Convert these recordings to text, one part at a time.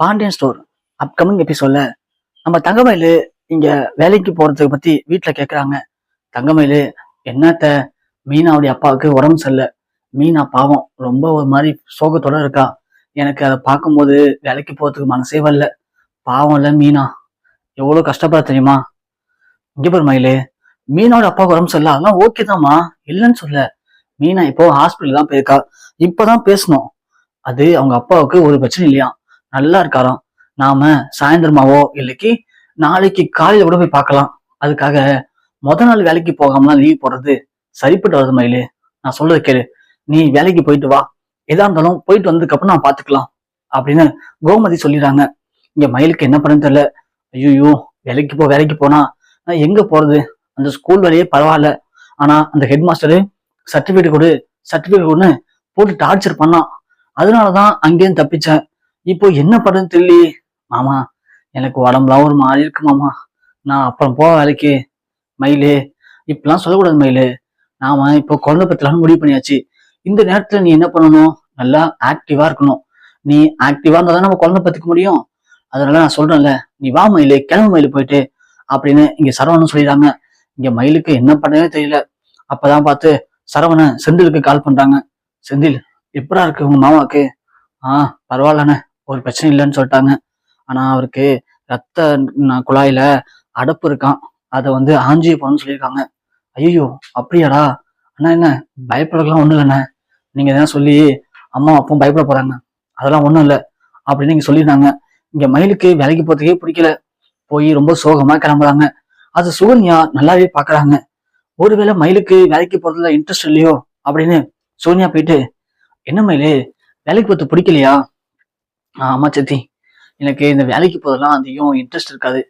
Pandian store upcoming எபிசோட்ல நம்ம தங்கமயிலு இங்க வேலைக்கு போறதுக்கு பத்தி வீட்டுல கேக்குறாங்க. தங்கமயிலு என்னத்த மீனாவுடைய அப்பாவுக்கு உடம்பு சரியில்லை. மீனா பாவம் ரொம்ப ஒரு மாதிரி சோகத்தோட இருக்கா. எனக்கு அதை பார்க்கும்போது வேலைக்கு போறதுக்கு மனசே வரல. பாவம் இல்ல மீனா எவ்வளவு கஷ்டப்பட தெரியுமா. இங்க பாரு மயிலு, மீனாவோட அப்பாவுக்கு உடம்பு சரியில்லை, அதெல்லாம் ஓகே தான்மா, இல்லைன்னு சொல்ல. மீனா இப்போ ஹாஸ்பிட்டல் தான் போயிருக்கா. இப்பதான் பேசணும். அது அவங்க அப்பாவுக்கு ஒரு பிரச்சனை இல்லையா, நல்லா இருக்காராம். நாம சாயந்தரமாவோ இல்லைக்கு நாளைக்கு காலையில கூட போய் பார்க்கலாம். அதுக்காக நாள் வேலைக்கு போகாமலாம் லீவ் போடுறது சரிப்பட்டு வருது மயிலு. நான் சொல்றது கேளு, நீ வேலைக்கு போயிட்டு வா, எதா இருந்தாலும் போயிட்டு வந்ததுக்கு அப்புறம் நான் பாத்துக்கலாம் அப்படின்னு கோமதி சொல்லிடுறாங்க. இங்க மயிலுக்கு என்ன பண்ணு தெரியல. ஐயோ, வேலைக்கு போனா நான் எங்க போறது? அந்த ஸ்கூல் வேலையே பரவாயில்ல, ஆனா அந்த ஹெட் மாஸ்டரு சர்டிபிகேட் கொடுன்னு போட்டு டார்ச்சர் பண்ணான். அதனாலதான் அங்கேயும் தப்பிச்சேன். இப்போ என்ன பண்றதுன்னு தெரியலையே மாமா. எனக்கு உடம்புலாம் ஒரு மாதிரி இருக்கு மாமா. நான் அப்புறம் போக வேலைக்கு. மயிலு, இப்பெல்லாம் சொல்லக்கூடாது மயிலு. நாம இப்போ குழந்தை பத்தலாம்னு முடிவு பண்ணியாச்சு. இந்த நேரத்துல நீ என்ன பண்ணணும்? நல்லா ஆக்டிவா இருக்கணும். நீ ஆக்டிவா இருந்தா தான் நம்ம குழந்தை பத்துக்க முடியும். அதனால நான் சொல்றேன்ல, நீ வா மயிலு, கிளம்பு மயிலு போயிட்டு அப்படின்னு இங்க சரவணன் சொல்லிடுறாங்க. இங்க மயிலுக்கு என்ன பண்ணவே தெரியல. அப்பதான் பார்த்து சரவணன் செந்திலுக்கு கால் பண்றாங்க. செந்தில், எப்படா இருக்கு உங்க மாமாவுக்கு? பரவாயில்லண்ணே, ஒரு பிரச்சனை இல்லைன்னு சொல்லிட்டாங்க. ஆனா அவருக்கு ரத்த குழாயில அடப்பு இருக்கான். அதை ஆஞ்சிய போகணும்னு சொல்லியிருக்காங்க. ஐயோ அப்படியாடா? அண்ணா என்ன பயப்படலாம் ஒண்ணும் இல்லைண்ணே. நீங்க எதாவது சொல்லி அம்மா அப்பவும் பயப்பட போறாங்க. அதெல்லாம் ஒண்ணும் இல்லை அப்படின்னு நீங்க சொல்லியிருந்தாங்க. இங்க மயிலுக்கு வேலைக்கு போறதுக்கே பிடிக்கல. போய் ரொம்ப சோகமா கிளம்புறாங்க. அது சுகன்யா நல்லாவே பாக்குறாங்க. ஒருவேளை மயிலுக்கு வேலைக்கு போறதுல இன்ட்ரெஸ்ட் இல்லையோ அப்படின்னு சோனியா போயிட்டு, என்ன மயிலு, வேலைக்கு போறது பிடிக்கலையா? ஆமா சத்தி, எனக்கு இந்த வேலைக்கு போதெல்லாம் அதிகம் இன்ட்ரெஸ்ட் இருக்காது.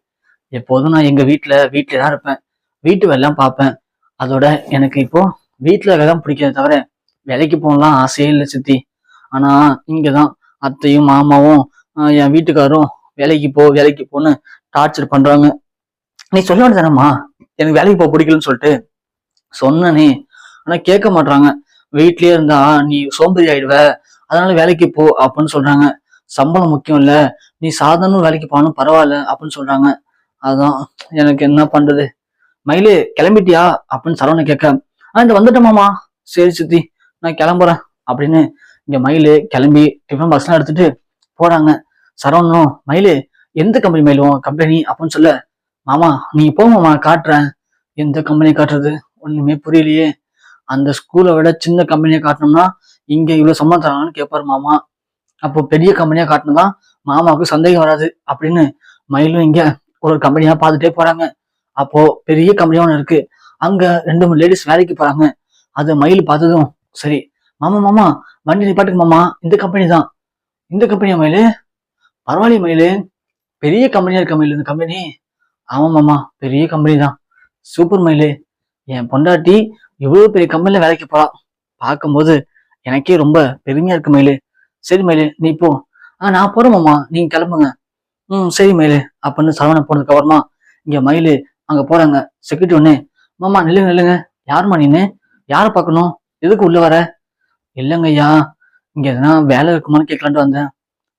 எப்போதும் நான் எங்க வீட்டுல தான் இருப்பேன். வீட்டு வேலைலாம் பார்ப்பேன். அதோட எனக்கு இப்போ வீட்டுல தான் பிடிக்கிறத தவிர வேலைக்கு போகலாம் ஆசையே இல்லை சித்தி. ஆனா இங்கதான் அத்தையும் மாமாவும் என் வீட்டுக்காரும் வேலைக்கு போன்னு டார்ச்சர் பண்றாங்க. நீ சொல்ல வேண்டியதானம்மா, எனக்கு வேலைக்கு போக பிடிக்கலன்னு சொல்லிட்டு. சொன்னனே, ஆனா கேட்க மாட்டாங்க. வீட்லயே இருந்தா நீ சோம்பேறி ஆயிடுவ, அதனால வேலைக்கு போ அப்படின்னு சொல்றாங்க. சம்பளம் முக்கியம் இல்ல, நீ சாதாரண வேலைக்கு போகணும் பரவாயில்ல அப்படின்னு சொல்றாங்க. அதான் எனக்கு என்ன பண்றது. மயிலு கிளம்பிட்டியா அப்படின்னு சரவணை கேட்க, இந்த வந்துட்டோமாமா. சரி சித்தி, நான் கிளம்புறேன் அப்படின்னு இங்க மயிலு கிளம்பி டிஃபன் பாக்ஸ்லாம் எடுத்துட்டு போறாங்க. சரவணனும், மயிலு எந்த கம்பெனி மயிலும் கம்பெனி அப்படின்னு சொல்ல, மாமா நீங்க போமாமா காட்டுறேன். எந்த கம்பெனி காட்டுறது ஒண்ணுமே புரியலையே. அந்த ஸ்கூலை விட சின்ன கம்பெனியை காட்டணும்னா இங்க இவ்வளவு சம்பளம் தராங்கன்னு கேட்பாரு மாமா. அப்போ பெரிய கம்பெனியா காட்டினதான் மாமாவுக்கு சந்தேகம் வராது அப்படின்னு மயிலும் இங்க ஒரு கம்பெனியா பார்த்துட்டே போறாங்க. அப்போ பெரிய கம்பெனியா ஒன்று இருக்கு. அங்க 2 3 லேடிஸ் வேலைக்கு போறாங்க. அது மயில் பார்த்ததும், சரி மாமா மாமா வண்டி நிப்பாட்டுக்கு மாமா, இந்த கம்பெனி தான். இந்த கம்பெனியா மயிலு? பரவாயில்லையே மயிலு, பெரிய கம்பெனியா இருக்க மயிலு இந்த கம்பெனி. ஆமா மாமா, பெரிய கம்பெனி தான். சூப்பர் மயிலு, என் பொண்டாட்டி இவ்வளவு பெரிய கம்பெனில வேலைக்கு போறா. பார்க்கும்போது எனக்கே ரொம்ப பெருமையா இருக்கு மயிலு. சரி மயிலு நீ போ. நான் போறேன் மாமா, நீங்க கிளம்புங்க. சரி மயிலு அப்படின்னு சரவணன் போனதுக்கு அப்புறமா இங்க மயிலு அங்க போறாங்க. செக்யூரிட்டி ஒண்ணு, மாமா நில்லுங்க, யாருமா நீனு, யாரை பார்க்கணும், எதுக்கு உள்ள வர? இல்லைங்க ஐயா, இங்க எதனா வேலை இருக்குமான்னு கேட்கலான்ட்டு வந்தேன்.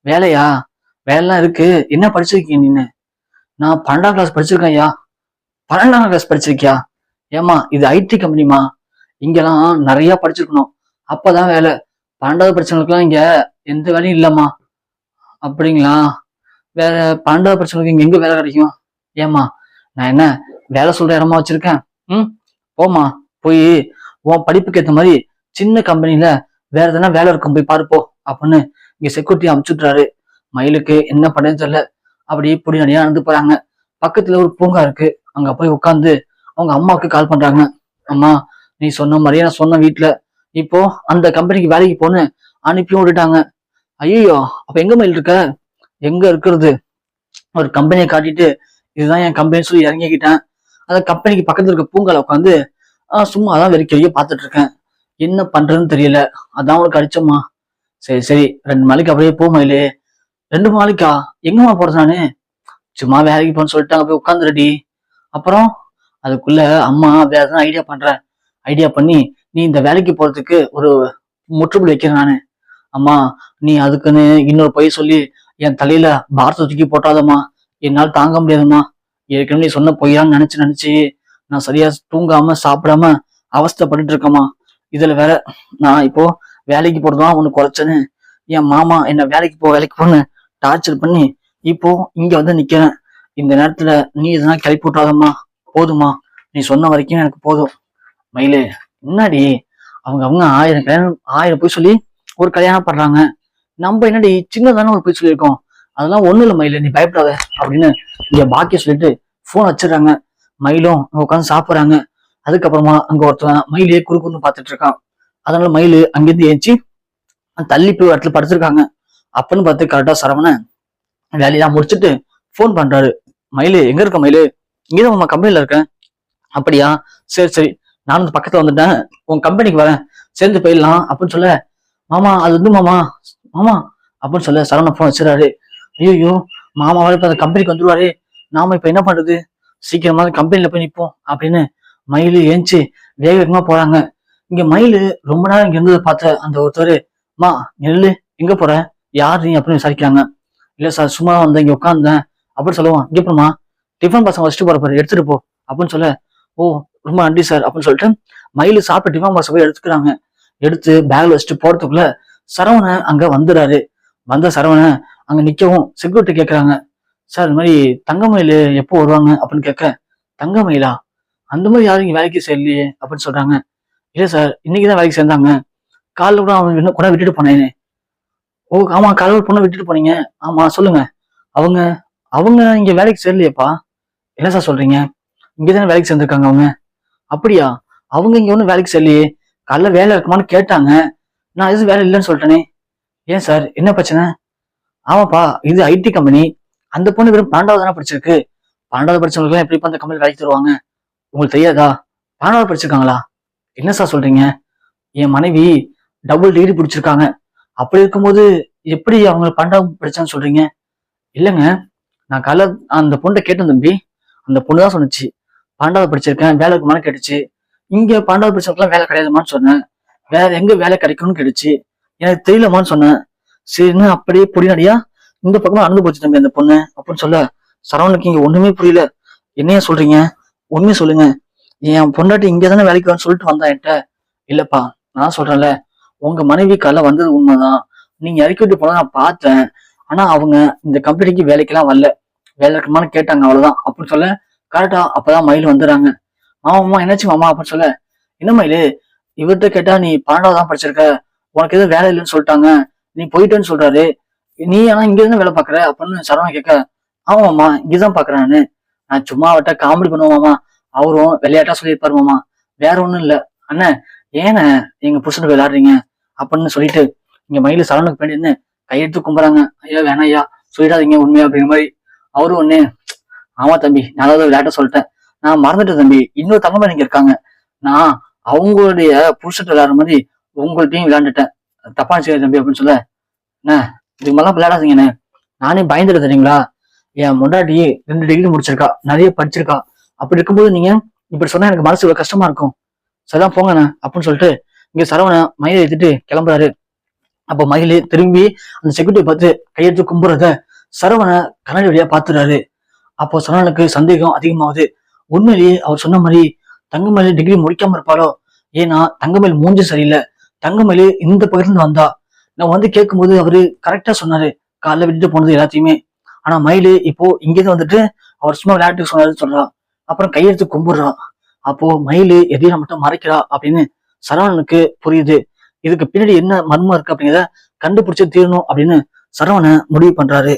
வேலையா? வேலைலாம் இருக்கு. என்ன படிச்சிருக்கீங்க நீனு? நான் 12ஆம் கிளாஸ் படிச்சிருக்கேன் ஐயா. 12ஆம் கிளாஸ் படிச்சிருக்கியா? ஏமா இது ஐடி கம்பெனிமா, இங்கெல்லாம் நிறைய படிச்சிருக்கணும், அப்பதான் வேலை. 12வது படிச்சவங்களுக்குலாம் இங்க எந்த வேலையும் இல்லம்மா. அப்படிங்களா? வேற 12வது படிச்சவங்களுக்கு இங்க எங்க வேலை கிடைக்கும்? ஏமா நான் என்ன வேலை சொல்ற இடமா வச்சிருக்கேன்? போமா, போய் உன் படிப்புக்கு ஏற்ற மாதிரி சின்ன கம்பெனில வேற எதனா வேலை இருக்கும், போய் பாருப்போ அப்படின்னு இங்க செக்யூரிட்டி அமுச்சுட்றாரு. மயிலுக்கு என்ன பண்ணேன்னு தெரியல. அப்படி இப்படி நிறைய நடந்து போறாங்க. பக்கத்துல ஒரு பூங்கா இருக்கு. அங்க போய் உட்காந்து அவங்க அம்மாவுக்கு கால் பண்றாங்க. அம்மா, நீ சொன்ன மாதிரியே நான் சொன்ன வீட்டுல இப்போ அந்த கம்பெனிக்கு வேலைக்கு போன்னு அனுப்பியும் விட்டுட்டாங்க. ஐயோ, அப்ப எங்க மயில் இருக்க? எங்க இருக்கிறது, ஒரு கம்பெனியை காட்டிட்டு இதுதான் என் கம்பெனி சொல்லி இறங்கிக்கிட்டேன். அந்த கம்பெனிக்கு பக்கத்துல இருக்க பூங்கால உட்காந்து சும்மா அதான் வெறிக்கையே பார்த்துட்டு இருக்கேன். என்ன பண்றதுன்னு தெரியல, அதான் உனக்கு அடிச்சம்மா. சரி 2 நாளைக்கு அப்படியே போ மயிலு. 2 நாளைக்கா? எங்கம்மா போறது நானு? சும்மா வேலைக்கு போன்னு சொல்லிட்டாங்க, போய் உட்காந்துருடி. அப்புறம் அதுக்குள்ள அம்மா வேற எதனா ஐடியா பண்ணி நீ இந்த வேலைக்கு போறதுக்கு ஒரு முற்றுப்புள்ளி வைக்கிறேன் நானு. அம்மா, நீ அதுக்குன்னு இன்னொரு பொய் சொல்லி என் தலையில பாரத்தை தூக்கி போட்டாதம்மா, என்னால் தாங்க முடியாதும்மா. ஏற்கனவே நீ சொன்ன பொய்யான்னு நினைச்சு நினைச்சு நான் சரியா தூங்காம சாப்பிடாம அவஸ்தைப்பட்டுட்டு இருக்கேம்மா. இதுல வேற நான் இப்போ வேலைக்கு போறதுதான் ஒண்ணு குறைச்சேன்னு என் மாமா என்ன வேலைக்கு போன்னு டார்ச்சர் பண்ணி இப்போ இங்க வந்து நிக்கிறேன். இந்த நேரத்துல நீ எதனா கிளப்பி விட்டாதம்மா, போதுமா, நீ சொன்ன வரைக்கும் எனக்கு போதும். மயிலு, முன்னாடி அவங்க ஆயிரம் போய் சொல்லி ஒரு கல்யாணம் பண்றாங்க. நம்ம என்னடி சின்னதானே ஒரு போய் சொல்லியிருக்கோம், அதெல்லாம் ஒண்ணு இல்லை மயிலு, நீ பயப்படாத அப்படின்னு இங்க பாக்கிய சொல்லிட்டு போன் வச்சிடுறாங்க. மயிலும் அங்க உட்காந்து சாப்பிடுறாங்க. அதுக்கப்புறமா அங்க ஒருத்தன் மயிலே குறுக்குன்னு பாத்துட்டு இருக்கான். அதனால மயிலு அங்கிருந்து ஏஞ்சி தள்ளி போய் ஒரு இடத்துல படுத்திருக்காங்க. அப்பன்னு பார்த்து கரெக்டா சரவணன் வேலையெல்லாம் முடிச்சுட்டு போன் பண்றாரு. மயிலு, எங்க இருக்க மயிலு? இங்கதான் உங்க கம்பெனில இருக்கேன். அப்படியா, சரி சரி, நானும் இந்த பக்கத்துல வந்துட்டேன், உன் கம்பெனிக்கு வரேன், சேர்ந்து போயிடலாம் அப்படின்னு சொல்ல, மாமா அது வந்து மாமா மாமா அப்படின்னு சொல்ல சரவணன் போன் வச்சிடறாரு. ஐயோ, மாமா இப்ப அந்த கம்பெனிக்கு வந்துருவாரு, நாம இப்ப என்ன பண்றது, சீக்கிரமா கம்பெனில போய் நிப்போம் அப்படின்னு மயிலு ஏஞ்சி வேக வேகமா போறாங்க. இங்க மயிலு ரொம்ப நேரம் இங்க இருந்ததை பார்த்த அந்த ஒருத்தர், மா நெல்லு, எங்க போற, யார் நீ அப்படின்னு விசாரிக்கிறாங்க. இல்ல சார், சும்மா வந்தேன், இங்க உட்காந்தேன் அப்படின்னு சொல்லுவான். இங்க போமா, டிஃபன் பாக்ஸ் வச்சுட்டு போற பாரு, எடுத்துட்டு போ அப்படின்னு சொல்ல, ஓ ரொம்ப நன்றி சார் அப்படின்னு சொல்லிட்டு மயிலு சாப்பிட்டு டிஃபன் பாக்ஸ் போய் எடுத்துக்கிறாங்க. எடுத்து பேக்ல வச்சுட்டு போறதுக்குள்ள சரவணன் அங்க வந்துடுறாரு. வந்த சரவணன் அங்க நிக்கவும் செக்யூரிட்டி கேட்கறாங்க, சார் இந்த மாதிரி தங்கமயிலு எப்போ வருவாங்க அப்படின்னு கேட்க, தங்கமயிலா, அந்த மாதிரி யாரும் இங்க வேலைக்கு செய்யலையே அப்படின்னு சொல்றாங்க. இல்ல சார், இன்னைக்குதான் வேலைக்கு சேர்ந்தாங்க, காலைல கூட அவன் கூட விட்டுட்டு போனேன்னு. ஓ ஆமா, காலைல ஒரு பொண்ணை விட்டுட்டு போனீங்க, ஆமா சொல்லுங்க. அவங்க அவங்க இங்க வேலைக்கு சேரலையேப்பா. என்ன சார் சொல்றீங்க, இங்கதானே வேலைக்கு சேர்ந்திருக்காங்க அவங்க. அப்படியா, அவங்க இங்க ஒன்றும் வேலைக்கு சேரலையே, காலைல வேலை இருக்குமான்னு கேட்டாங்க, நான் எதுவும் வேலை இல்லைன்னு சொல்லிட்டேனே. ஏன் சார், என்ன பிரச்சனை? ஆமாப்பா, இது ஐடி கம்பெனி, அந்த பொண்ணு வெறும் 12வது தானே படிச்சிருக்கு, 12வது படிச்சவங்களுக்கு எப்படிப்பா அந்த கம்பெனி வேலைக்கு தருவாங்க, உங்களுக்கு தெரியாதா? 12வது படிச்சிருக்காங்களா? என்ன சார் சொல்றீங்க, என் மனைவி டபுள் டிகிரி பிடிச்சிருக்காங்க, அப்படி இருக்கும்போது எப்படி அவங்க 12வது படிச்சான்னு சொல்றீங்க? இல்லைங்க, நான் காலைல அந்த பொண்ணை கேட்டேன் தம்பி, அந்த பொண்ணு தான் சொன்னிச்சு 12வது படிச்சிருக்கேன், வேலை இருக்குமான்னு கேட்டுச்சு. இங்க 12வது படிச்சவங்களுக்குலாம் வேலை கிடையாதுமான்னு சொன்னேன், வேற எங்க வேலை கிடைக்கும்னு கேட்டுச்சு, எனக்கு தெரியலமான்னு சொன்னேன். சரின்னு அப்படியே பொடிநடியா இந்த பக்கமா நடந்து போச்சு தம்பி அந்த பொண்ணு அப்படின்னு சொல்ல, சரவணுக்கு இங்க ஒண்ணுமே புரியல. என்னையா சொல்றீங்க, உண்மையை சொல்லுங்க, என் பொண்டாட்டி இங்க தானே வேலைக்கு வான்னு சொல்லிட்டு வந்தா என்கிட்ட. இல்லப்பா, நான் சொல்றேன்ல, உங்க மனைவி கால வந்தது உண்மைதான், நீங்க இறக்கி விட்டு போனா நான் பார்த்தேன், ஆனா அவங்க இந்த கம்பெனிக்கு வேலைக்கெல்லாம் வரல, வேலை இருக்குமான்னு கேட்டாங்க, அவ்வளவுதான் அப்படின்னு சொல்ல, கரெக்டா அப்பதான் மயில் வந்துடுறாங்க. மாமா என்னாச்சு மாமா அப்படின்னு சொல்ல, என்ன மயிலு, இவர்கிட்ட கேட்டா நீ 12வது தான் படிச்சிருக்க, உனக்கு எதுவும் வேலை இல்லைன்னு சொல்லிட்டாங்க, நீ போயிட்டேன்னு சொல்றாரு, நீ ஆனா இங்க இருந்து வேலை பாக்குற அப்படின்னு சரவணன் கேட்க, ஆமாம்மா இங்கதான் பாக்குறேன் நானு, நான் சும்மா அவட்ட காமெடி பண்ணுவோமாமா, அவரும் விளையாட்டா சொல்லியிருப்பாரு மாமா, வேற ஒண்ணும் இல்ல அண்ணன், ஏன எங்க புருஷனுக்கு விளையாடுறீங்க அப்படின்னு சொல்லிட்டு இங்க மயிலு சரவணுக்கு வேண்டியன்னு கையெடுத்து கும்புறாங்க. ஐயா வேணாம் ஐயா, சொல்லிடாதீங்க உண்மையா அப்படிங்கிற மாதிரி. அவரும் ஒண்ணு, ஆமா தம்பி, நான் ஏதாவது விளையாட்ட சொல்லிட்டேன், நான் மறந்துட்டேன் தம்பி, இன்னொரு தங்கமணி இங்க இருக்காங்க, நான் அவங்களுடைய புருஷன் விளையாடுற மாதிரி உங்கள்ட்டையும் விளையாண்டுட்டேன், தப்பா செய்ய தம்பி அப்படின்னு சொல்ல, என்ன இதுக்கு மேலாம் விளையாடாதீங்கண்ணே, நானே பயந்துட்டு தெரியுங்களா, என் முன்னாடி 2 டிகிரி முடிச்சிருக்கா, நிறைய படிச்சிருக்கா, அப்படி இருக்கும்போது நீங்க இப்படி சொன்னா எனக்கு மனசு இவ்வளவு கஷ்டமா இருக்கும், சரிதான் போங்கண்ணே அப்படின்னு சொல்லிட்டு இங்க சரவணன் மயிலை எடுத்துட்டு கிளம்புறாரு. அப்போ மயிலு திரும்பி அந்த செக்யூரிட்டி பார்த்து கையெழுத்து கும்புறத சரவணை கண்ணாடி வழியா பாத்துறாரு. அப்போ சரவணனுக்கு சந்தேகம் அதிகமாகுது. உண்மையிலேயே அவர் சொன்ன மாதிரி தங்கமயிலு டிகிரி முடிக்காம இருப்பாரோ, ஏன்னா தங்கமயில் மூஞ்சி சரியில்லை, தங்கமயிலு இந்த பக்கத்துல வந்தா, நான் வந்து கேட்கும்போது அவரு கரெக்டா சொன்னாரு காலைல விட்டுட்டு போனது எல்லாத்தையுமே. ஆனா மயிலு இப்போ இங்கேருந்து வந்துட்டு அவர் சும்மா விளையாட்டுக்கு சொன்னாருன்னு சொல்றா, அப்புறம் கையெழுத்து கும்பிடுறா. அப்போ மயிலு எதையும் மட்டும் மறைக்கிறா அப்படின்னு சரவணனுக்கு புரியுது. இதுக்கு பின்னாடி என்ன மர்மம் இருக்கு அப்படிங்கிறத கண்டுபிடிச்சு தீரணும் அப்படின்னு சரவணன் முடிவு பண்றாரு.